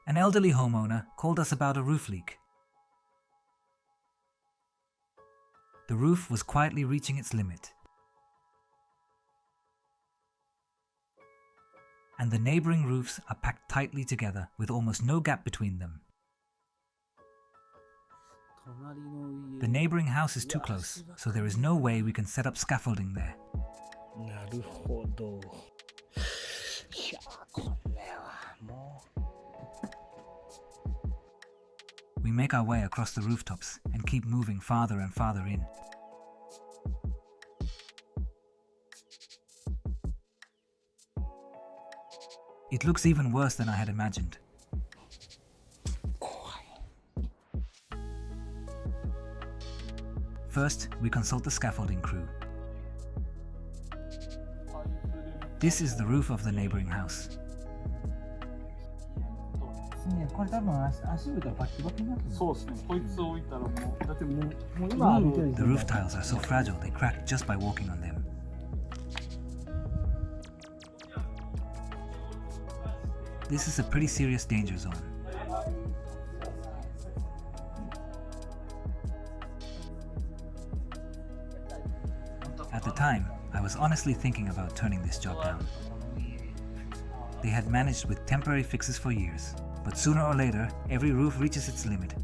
An elderly homeowner called us about a roof leak. The roof was quietly reaching its limit, and the neighboring roofs are packed tightly together with almost no gap between them. The neighboring house is too close, so there is no way we can set up scaffolding there. なるほど。いや、これはもう。 We make our way across the rooftops and keep moving farther and farther in. It looks even worse than I had imagined. First, we consult the scaffolding crew. This is the roof of the neighboring house. The roof tiles are so fragile they crack just by walking on them. This is a pretty serious danger zone. At the time, I was honestly thinking about turning this job down. They had managed with temporary fixes for years, but sooner or later, every roof reaches its limit.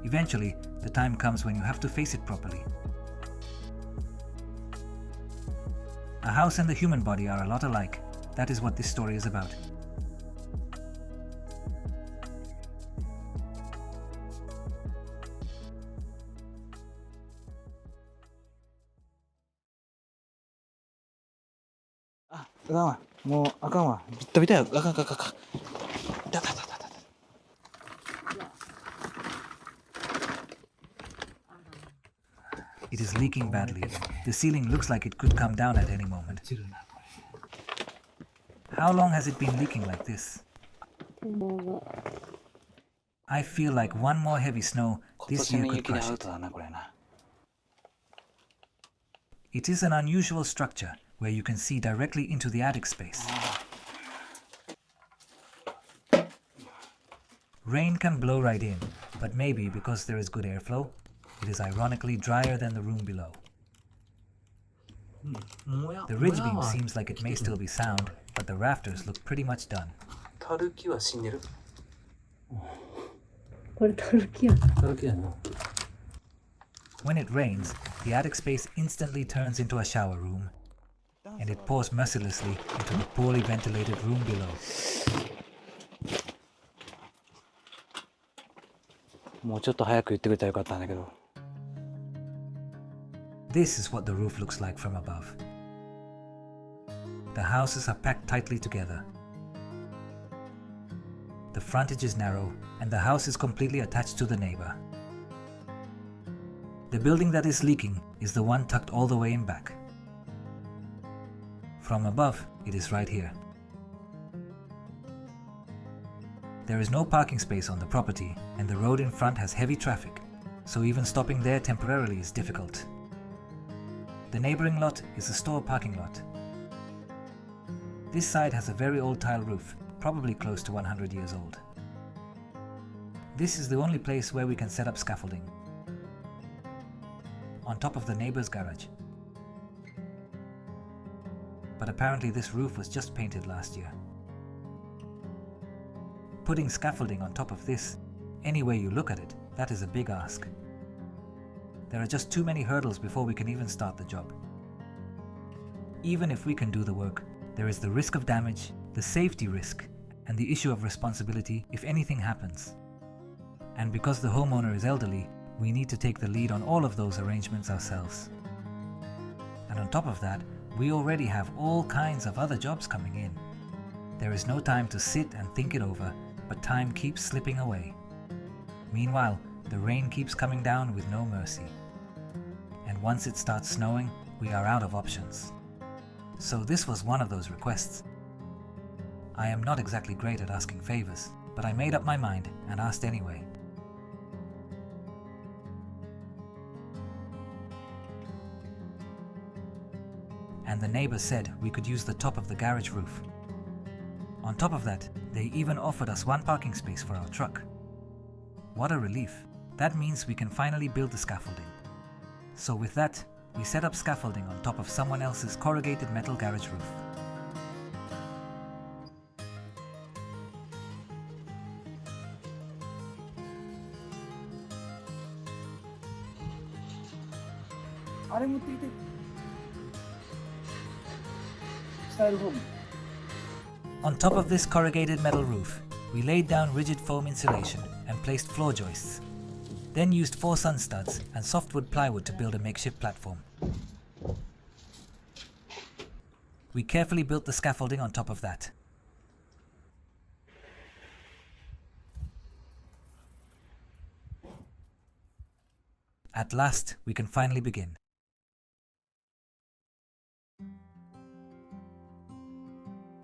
Eventually, the time comes when you have to face it properly. A house and the human body are a lot alike. That is what this story is about. It is leaking badly. The ceiling looks like it could come down at any moment. How long has it been leaking like this? I feel like one more heavy snow this year could crush it. It is an unusual structure where you can see directly into the attic space. Rain can blow right in, but maybe because there is good airflow, it is ironically drier than the room below. The ridge beam seems like it may still be sound, but the rafters look pretty much done. When it rains, the attic space instantly turns into a shower room, and it pours mercilessly into the poorly ventilated room below. This is what the roof looks like from above. The houses are packed tightly together. The frontage is narrow, and the house is completely attached to the neighbor. The building that is leaking is the one tucked all the way in back. From above, it is right here. There is no parking space on the property, and the road in front has heavy traffic, so even stopping there temporarily is difficult. The neighboring lot is a store parking lot. This side has a very old tile roof, probably close to 100 years old. This is the only place where we can set up scaffolding. On top of the neighbor's garage. But apparently this roof was just painted last year. Putting scaffolding on top of this, any way you look at it, that is a big ask. There are just too many hurdles before we can even start the job. Even if we can do the work, there is the risk of damage, the safety risk, and the issue of responsibility if anything happens. And because the homeowner is elderly, we need to take the lead on all of those arrangements ourselves. And on top of that, we already have all kinds of other jobs coming in. There is no time to sit and think it over, but time keeps slipping away. Meanwhile, the rain keeps coming down with no mercy. And once it starts snowing, we are out of options. So this was one of those requests. I am not exactly great at asking favors, but I made up my mind and asked anyway. And the neighbor said we could use the top of the garage roof. On top of that, they even offered us one parking space for our truck. What a relief. That means we can finally build the scaffolding. So with that, we set up scaffolding on top of someone else's corrugated metal garage roof. On top of this corrugated metal roof, we laid down rigid foam insulation and placed floor joists. Then used 4 sun studs and softwood plywood to build a makeshift platform. We carefully built the scaffolding on top of that. At last, we can finally begin.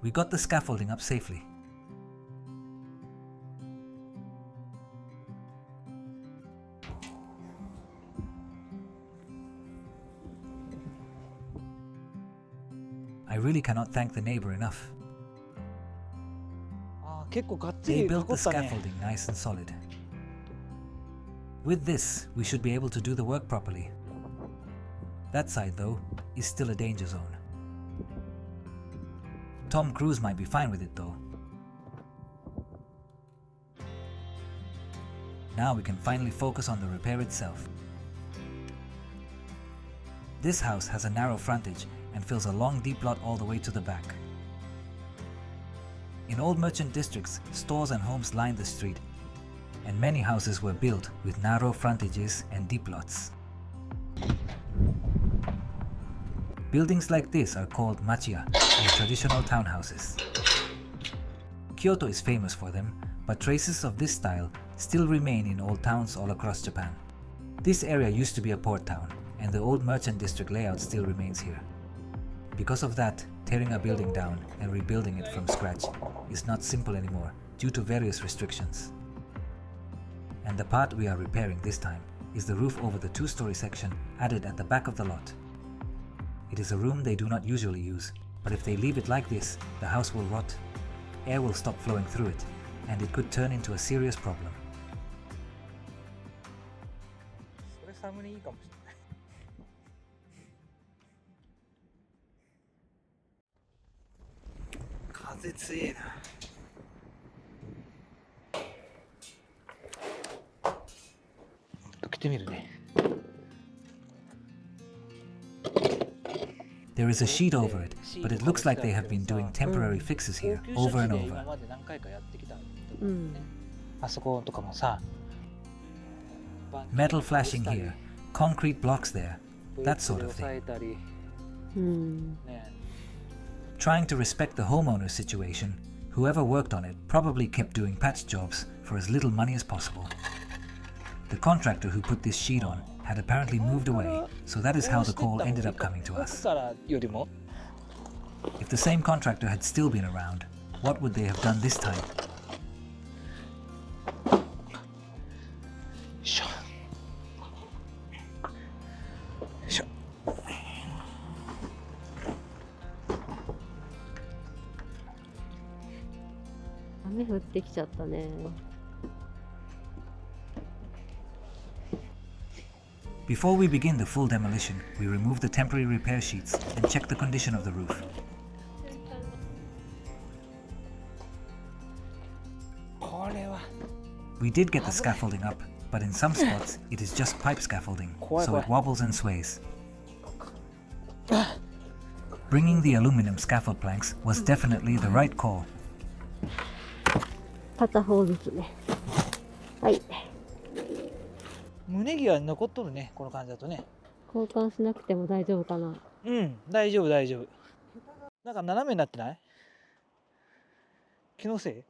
We got the scaffolding up safely. I really cannot thank the neighbor enough. They built the scaffolding nice and solid. With this, we should be able to do the work properly. That side, though, is still a danger zone. Tom Cruise might be fine with it, though. Now we can finally focus on the repair itself. This house has a narrow frontage and fills a long deep lot all the way to the back. In old merchant districts, stores and homes lined the street, and many houses were built with narrow frontages and deep lots. Buildings like this are called machiya, or traditional townhouses. Kyoto is famous for them, but traces of this style still remain in old towns all across Japan. This area used to be a port town, and the old merchant district layout still remains here. Because of that, tearing a building down and rebuilding it from scratch is not simple anymore due to various restrictions. And the part we are repairing this time is the roof over the 2-story section added at the back of the lot. It is a room they do not usually use, but if they leave it like this, the house will rot, air will stop flowing through it, and it could turn into a serious problem. There is a sheet over it, but it looks like they have been doing temporary fixes here over and over. Metal flashing here, concrete blocks there, that sort of thing. Trying to respect the homeowner's situation, whoever worked on it probably kept doing patch jobs for as little money as possible. The contractor who put this sheet on had apparently moved away, so that is how the call ended up coming to us. If the same contractor had still been around, what would they have done this time? Before we begin the full demolition, we remove the temporary repair sheets and check the condition of the roof. We did get the scaffolding up, but in some spots it is just pipe scaffolding, so it wobbles and sways. Bringing the aluminum scaffold planks was definitely the right call. 片方ずつね。はい。胸着は残っとるね、この感じだとね。交換しなくても大丈夫かな。うん、大丈夫大丈夫。なんか斜めになってない？気のせい？よ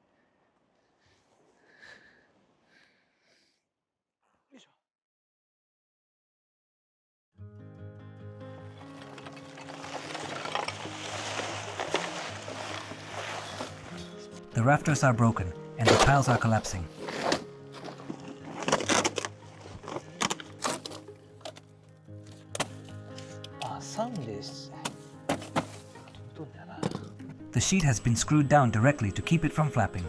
いしょ。The rafters are broken and the tiles are collapsing. The sheet has been screwed down directly to keep it from flapping.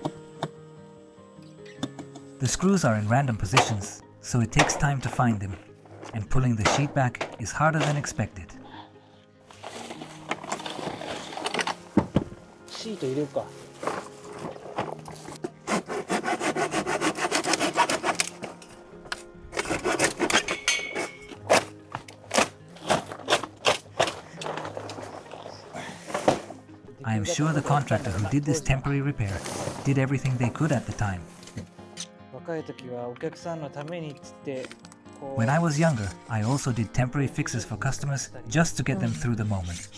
The screws are in random positions, so it takes time to find them, and pulling the sheet back is harder than expected. シート入れるか。I am sure the contractor who did this temporary repair did everything they could at the time. 若い時はお客さんのためにっつって。 When I was younger, I also did temporary fixes for customers just to get them through the moment.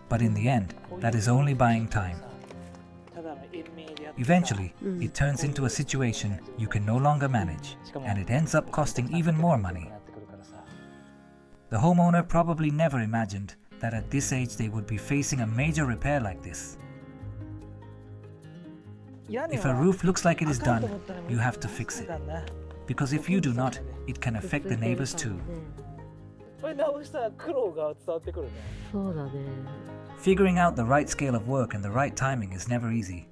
But in the end, that is only buying time. Eventually, it turns into a situation you can no longer manage, and it ends up costing even more money. The homeowner probably never imagined that at this age they would be facing a major repair like this. If a roof looks like it is done, you have to fix it. Because if you do not, it can affect the neighbors too. Figuring out the right scale of work and the right timing is never easy.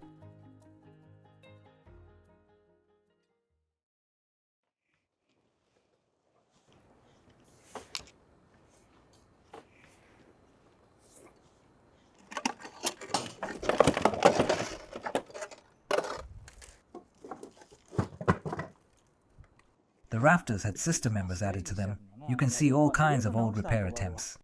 The rafters had sister members added to them. You can see all kinds of old repair attempts.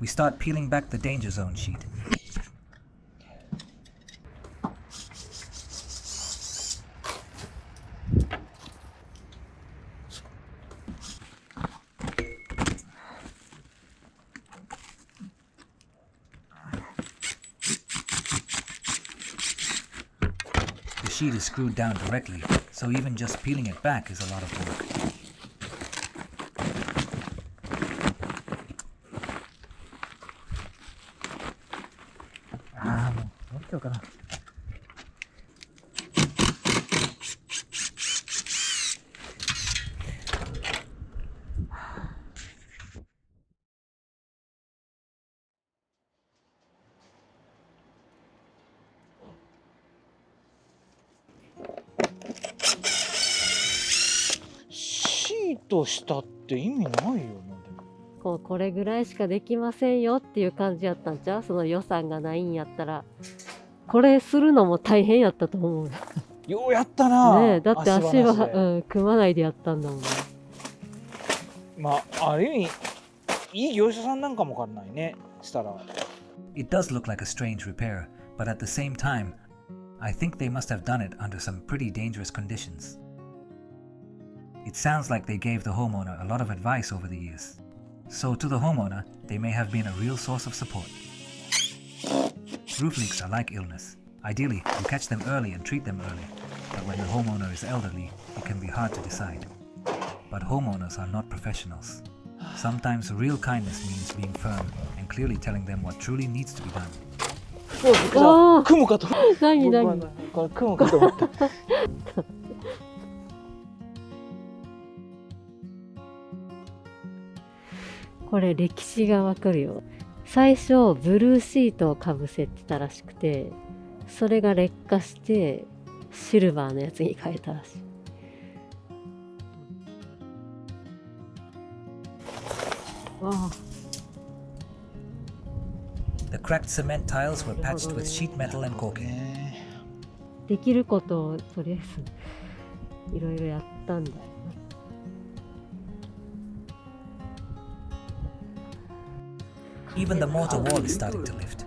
We start peeling back the danger zone sheet. The sheet is screwed down directly, so even just peeling it back is a lot of work.シートしたって意味ないよね。これぐらいしかできませんよっていう感じやったんちゃう？その予算がないんやったら。これするのも大変やったと思う。ようやったな。ねえ、だって足は、組まないでやったんだもんね。まあ、ある意味、いい業者さんなんかもわかんないね。したら。It does look like a strange repair, but at the same time, I think they must have done it under some pretty dangerous conditions. It sounds like they gave the homeowner a lot of advice over the years. So to the homeowner, they may have been a real source of support. Roof leaks are like illness. Ideally, you catch them early and treat them early. But when the homeowner is elderly, it can be hard to decide. But homeowners are not professionals. Sometimes real kindness means being firm and clearly telling them what truly needs to be done. 雲かと。何雲かと思った。これ歴史がわかるよ。最初ブルーシートをかぶせてたらしくて、それが劣化してシルバーのやつに変えたらしい。わあ。The cracked cement tiles were patched with sheet metal and caulking. できることをとりあえずいろいろやったんだよ。Even the mortar wall is starting to lift.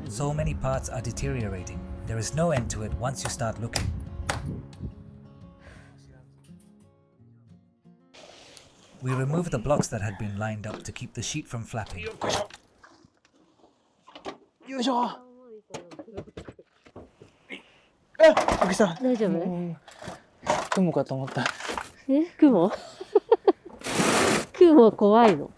So many parts are deteriorating. There is no end to it once you start looking. We removed the blocks that had been lined up to keep the sheet from flapping. よいしょ。びっくりした。大丈夫？雲かと思った。雲雲怖いの。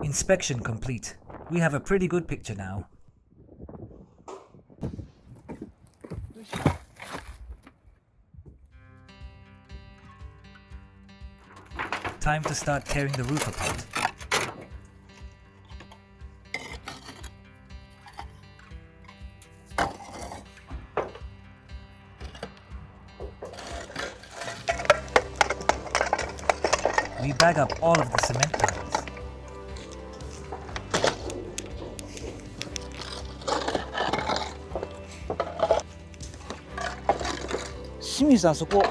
Inspection complete. We have a pretty good picture now. Time to start tearing the roof apart. We bag up all of the cement tiles. 清水さん、そこ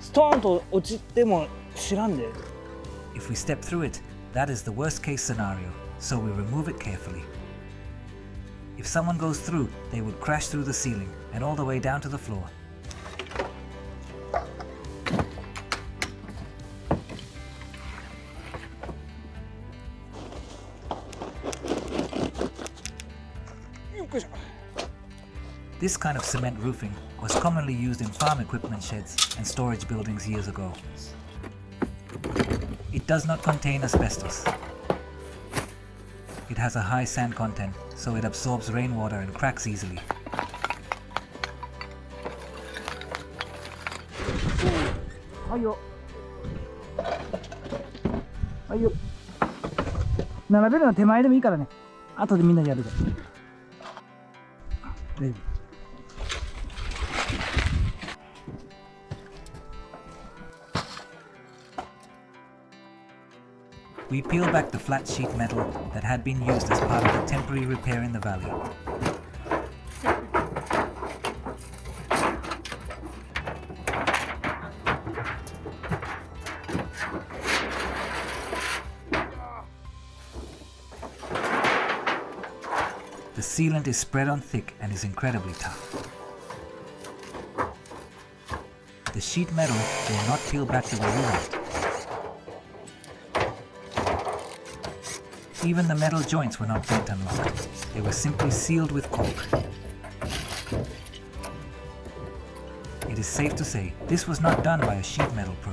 ストーンと落ちても知らんで。If we step through it, that is the worst case scenario, so we remove it carefully. If someone goes through, they would crash through the ceiling and all the way down to the floor. This kind of cement roofing was commonly used in farm equipment sheds and storage buildings years ago. It does not contain asbestos. It has a high sand content, so it absorbs rainwater and cracks easily. Ayo. 並べるのは手前でもいいからね。後でみんなでやるから。We peel back the flat sheet metal that had been used as part of the temporary repair in the valley. The sealant is spread on thick and is incredibly tough. The sheet metal will not peel back to the reroute. Even the metal joints were not bent and locked. They were simply sealed with cork. It is safe to say this was not done by a sheet metal pro.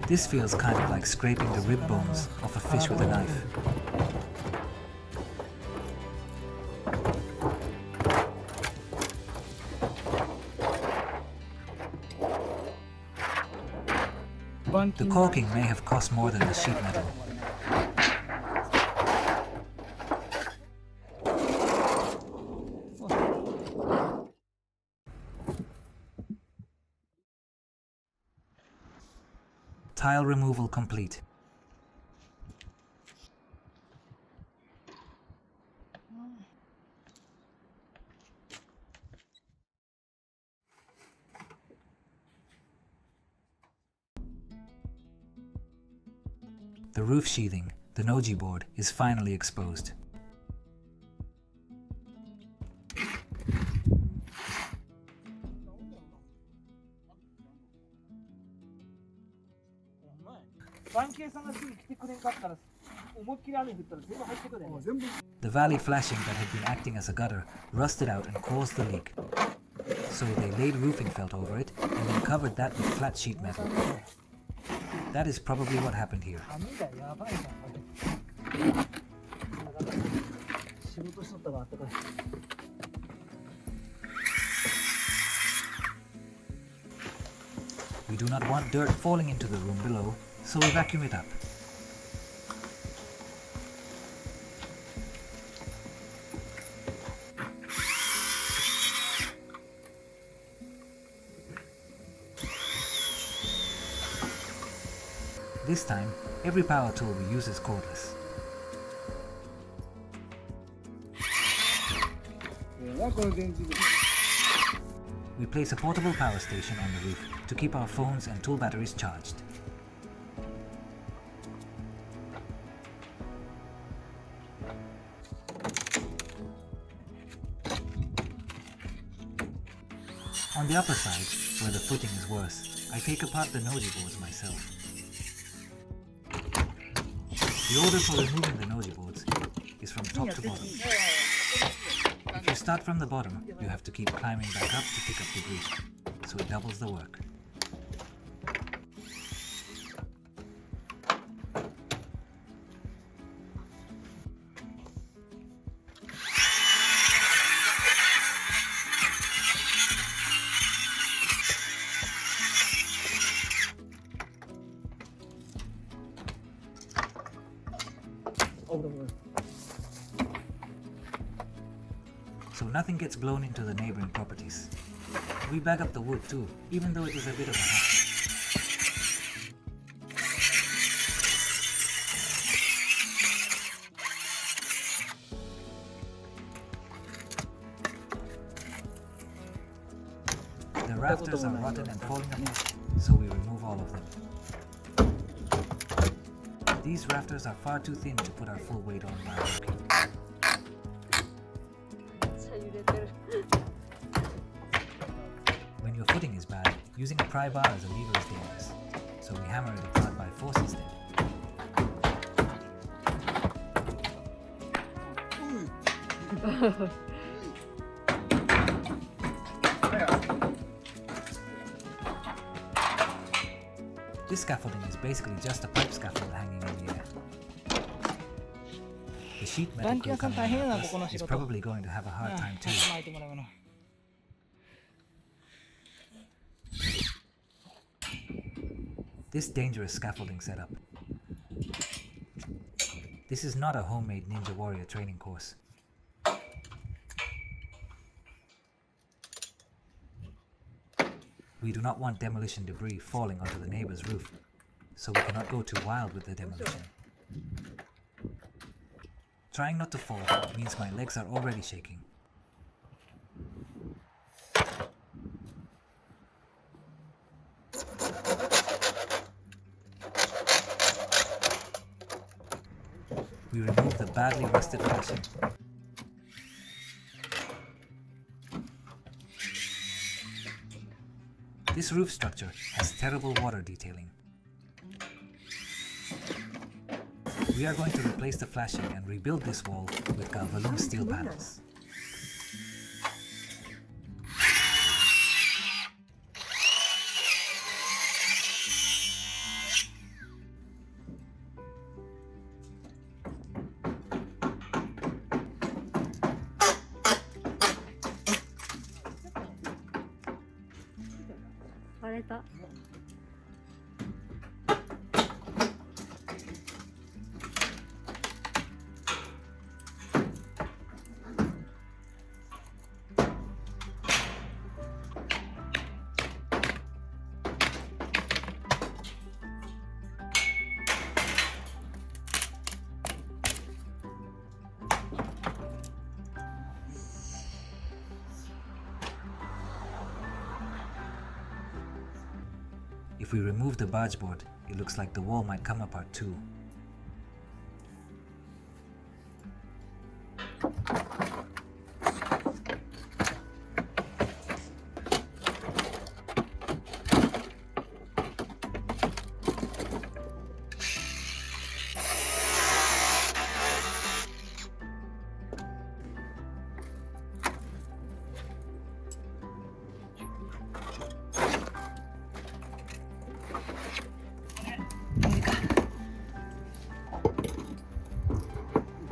This feels kind of like scraping the rib bones off a fish with a knife. The caulking may have cost more than the sheet metal. Tile removal complete. The roof sheathing, the noji board, is finally exposed. The valley flashing that had been acting as a gutter rusted out and caused the leak. So they laid roofing felt over it and then covered that with flat sheet metal. That is probably what happened here. We do not want dirt falling into the room below, so we vacuum it up. This time, every power tool we use is cordless. We place a portable power station on the roof to keep our phones and tool batteries charged. On the upper side, where the footing is worse, I take apart the nosy boards myself. The order for removing the nosy boards is from top to bottom. If you start from the bottom, you have to keep climbing back up to pick up debris, so it doubles the work. So nothing gets blown into the neighboring properties. We bag up the wood too, even though it is a bit of a hassle. The rafters are rotten and falling apart, so we remove all of them. These rafters are far too thin to put our full weight on while working. When your footing is bad, using a pry bar as a lever is dangerous, so we hammer it apart by force instead. This scaffolding is basically just a pipe scaffold hanging in the air. The sheet metal crew coming in after us is probably going to have a hard time too. This dangerous scaffolding setup. This is not a homemade Ninja Warrior training course. We do not want demolition debris falling onto the neighbor's roof, so we cannot go too wild with the demolition. Trying not to fall means my legs are already shaking. We remove the badly rusted flashing. This roof structure has terrible water detailing. We are going to replace the flashing and rebuild this wall with galvalume steel panels. If we remove the barge board, it looks like the wall might come apart too.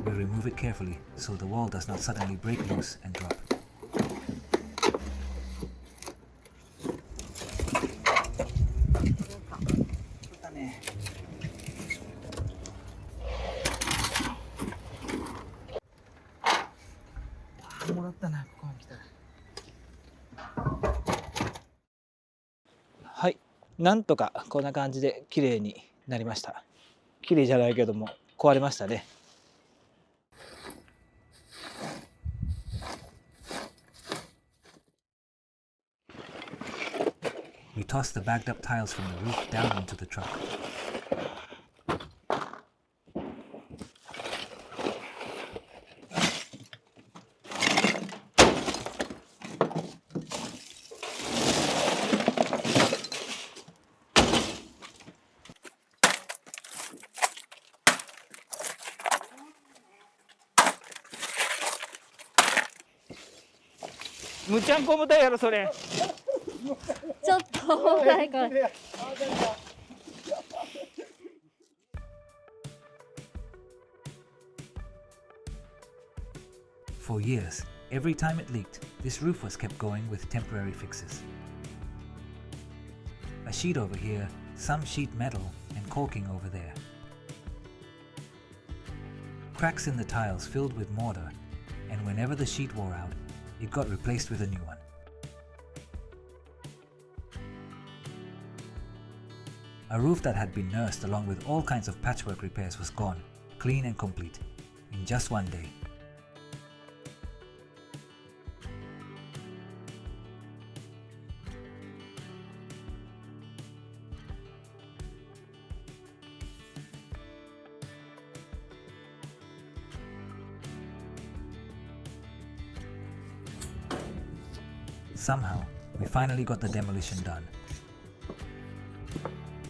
We remove it carefully so the wall does not suddenly break loose and drop.はい、なんとかこんな感じで綺麗になりました。綺麗じゃないけども壊れましたね。We toss the bagged up tiles from the roof down into the truck. むちゃんこ重たいやろそれ。ちょっと重たいこれ。For years, every time it leaked, this roof was kept going with temporary fixes. A sheet over here, some sheet metal, and caulking over there. Cracks in the tiles filled with mortar, and whenever the sheet wore out, it got replaced with a new one. A roof that had been nursed along with all kinds of patchwork repairs was gone, clean and complete, in just one day. Somehow, we finally got the demolition done.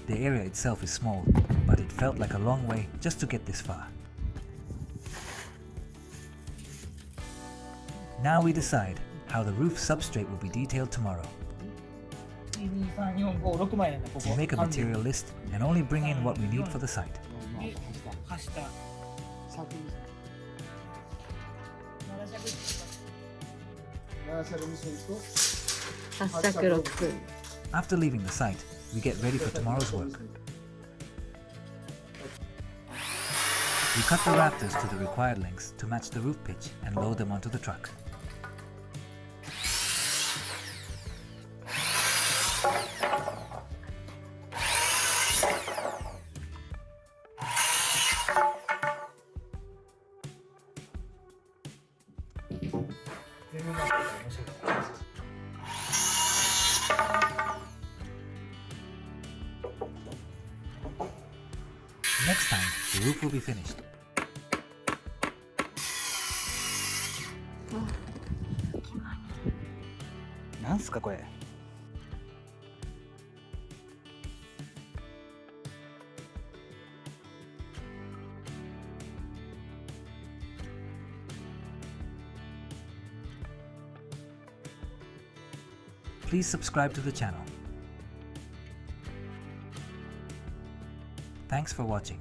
The area itself is small, but it felt like a long way just to get this far. Now we decide how the roof substrate will be detailed tomorrow. 1、2、3、4、5、6枚なんだここ。 We make a material list and only bring in what we need for the site. はした。8尺6分。 After leaving the site, we get ready for tomorrow's work. We cut the rafters to the required lengths to match the roof pitch and load them onto the truck. Next time, the roof will be finished. What is this? Please subscribe to the channel. Thanks for watching.